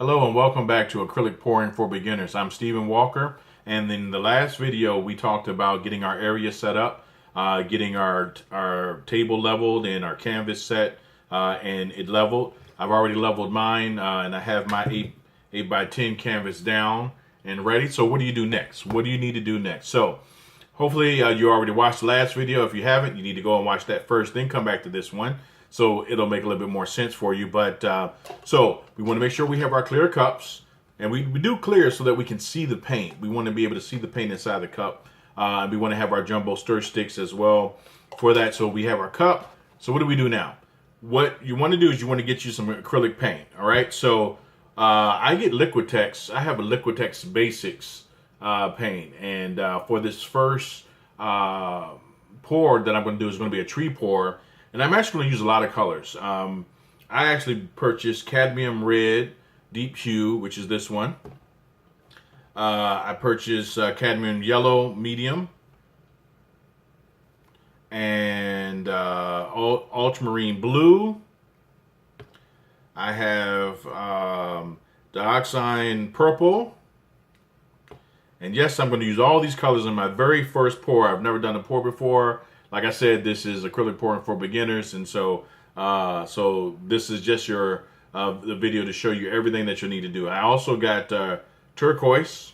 Hello and welcome back to Acrylic Pouring for Beginners. I'm Stephen Walker, and in the last video we talked about getting our area set up, getting our table leveled and our canvas set and it leveled. I've already leveled mine and I have my 8 by 10 canvas down and ready. So what do you do next? What do you need to do next? So hopefully you already watched the last video. If you haven't, you need to go and watch that first, then come back to this one. So it'll make a little bit more sense for you. But so we want to make sure we have our clear cups, and we do clear so that we can see the paint. We want to be able to see the paint inside the cup. We want to have our jumbo stir sticks as well for that. So we have our cup. So what do we do now? What you want to do is you want to get you some acrylic paint. All right. So I get Liquitex. I have a Liquitex Basics paint, and for this first pour that I'm going to do is going to be a tree pour. And I'm actually going to use a lot of colors. I actually purchased cadmium red, deep hue, which is this one. I purchased cadmium yellow, medium. And ultramarine blue. I have dioxide purple. And yes, I'm going to use all these colors in my very first pour. I've never done a pour before. Like I said, this is acrylic pouring for beginners, and so this is just your the video to show you everything that you'll need to do. I also got turquoise,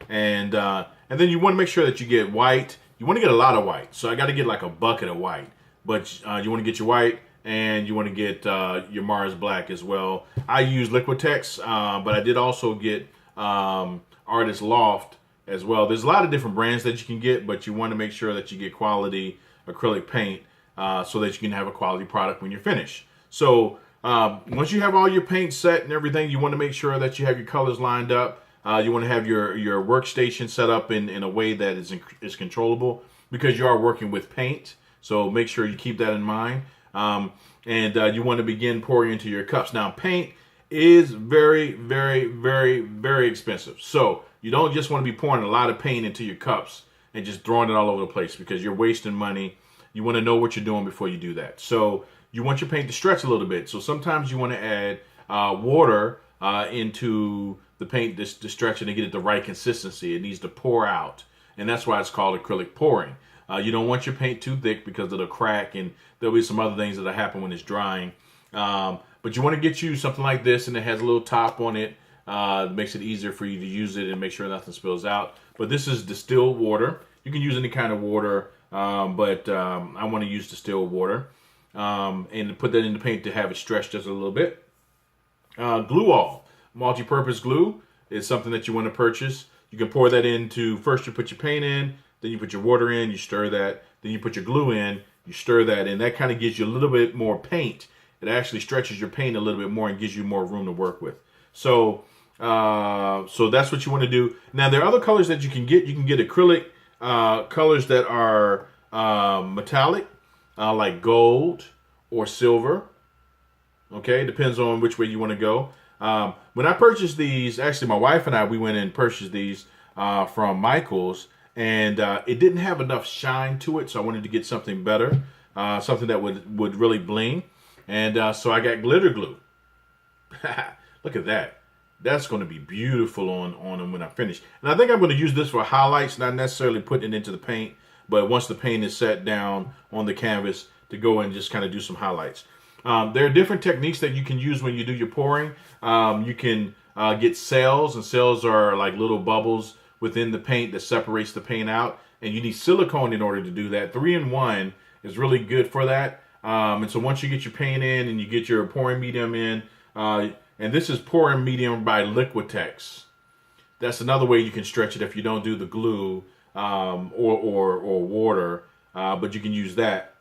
and then you want to make sure that you get white. You want to get a lot of white, so I got to get like a bucket of white. But you want to get your white, and you want to get your Mars Black as well. I use Liquitex, but I did also get Artist Loft as well. There's a lot of different brands that you can get, but you want to make sure that you get quality acrylic paint so that you can have a quality product when you're finished. So once you have all your paint set and everything, you want to make sure that you have your colors lined up. You want to have your workstation set up in a way that is controllable, because you are working with paint. So make sure you keep that in mind. And you want to begin pouring into your cups. Now, paint is very, very, very, very expensive. So you don't just want to be pouring a lot of paint into your cups and just throwing it all over the place, because you're wasting money. You want to know what you're doing before you do that. So you want your paint to stretch a little bit. So sometimes you want to add water into the paint to stretch it and get it the right consistency. It needs to pour out. And that's why it's called acrylic pouring. You don't want your paint too thick, because it'll crack, and there'll be some other things that'll happen when it's drying. But you want to get you something like this, and it has a little top on it. It makes it easier for you to use it and make sure nothing spills out. But this is distilled water. You can use any kind of water, but I want to use distilled water. And put that in the paint to have it stretch just a little bit. Glue all. Multi-purpose glue is something that you want to purchase. You can pour that into, first you put your paint in, then you put your water in, you stir that, then you put your glue in, you stir that, and that kind of gives you a little bit more paint. It actually stretches your paint a little bit more and gives you more room to work with. So so that's what you want to do. Now, there are other colors that you can get. You can get acrylic colors that are metallic, like gold or silver. Okay, depends on which way you want to go. When I purchased these, actually my wife and I, we went and purchased these from Michael's, and it didn't have enough shine to it, so I wanted to get something better, something that would really bling. And so I got glitter glue. Look at that. That's going to be beautiful on them when I finish. And I think I'm going to use this for highlights, not necessarily putting it into the paint, but once the paint is set down on the canvas, to go and just kind of do some highlights. There are different techniques that you can use when you do your pouring. You can get cells, and cells are like little bubbles within the paint that separates the paint out. And you need silicone in order to do that. 3-in-1 is really good for that. And so once you get your paint in and you get your pouring medium in, and this is pouring medium by Liquitex. That's another way you can stretch it if you don't do the glue or water, but you can use that.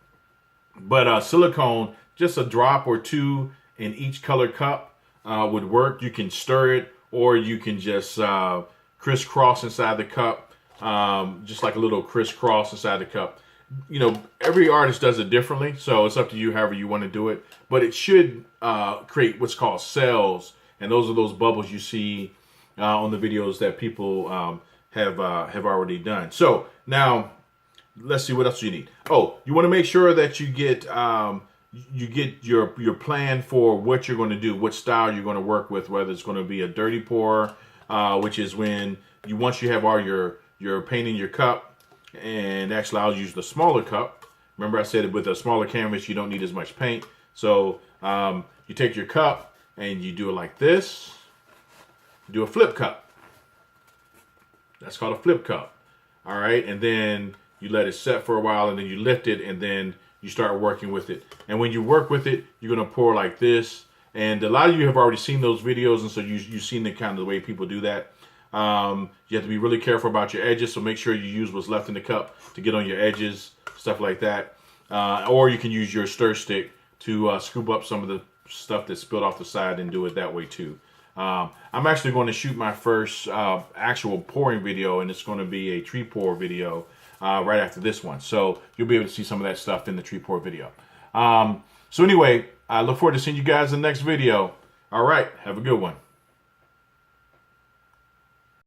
But silicone, just a drop or two in each color cup would work. You can stir it, or you can just crisscross inside the cup, just like a little crisscross inside the cup. You know, every artist does it differently, so it's up to you however you want to do it. But it should create what's called cells, and those are those bubbles you see on the videos that people have already done. So now let's see what else you need. Oh, you want to make sure that you get you get your plan for what you're going to do, what style you're going to work with, whether it's going to be a dirty pour, which is when once you have all your paint in your cup, and actually I'll use the smaller cup. Remember I said with a smaller canvas you don't need as much paint. So you take your cup and you do it like this. Do a flip cup. That's called a flip cup. All right, and then you let it set for a while, and then you lift it, and then you start working with it. And when you work with it, you're gonna pour like this. And a lot of you have already seen those videos, and so you've seen the kind of the way people do that. You have to be really careful about your edges, so make sure you use what's left in the cup to get on your edges, stuff like that. Or you can use your stir stick to scoop up some of the stuff that spilled off the side and do it that way too. I'm actually going to shoot my first actual pouring video, and it's going to be a tree pour video right after this one. So you'll be able to see some of that stuff in the tree pour video. So anyway, I look forward to seeing you guys in the next video. All right, have a good one.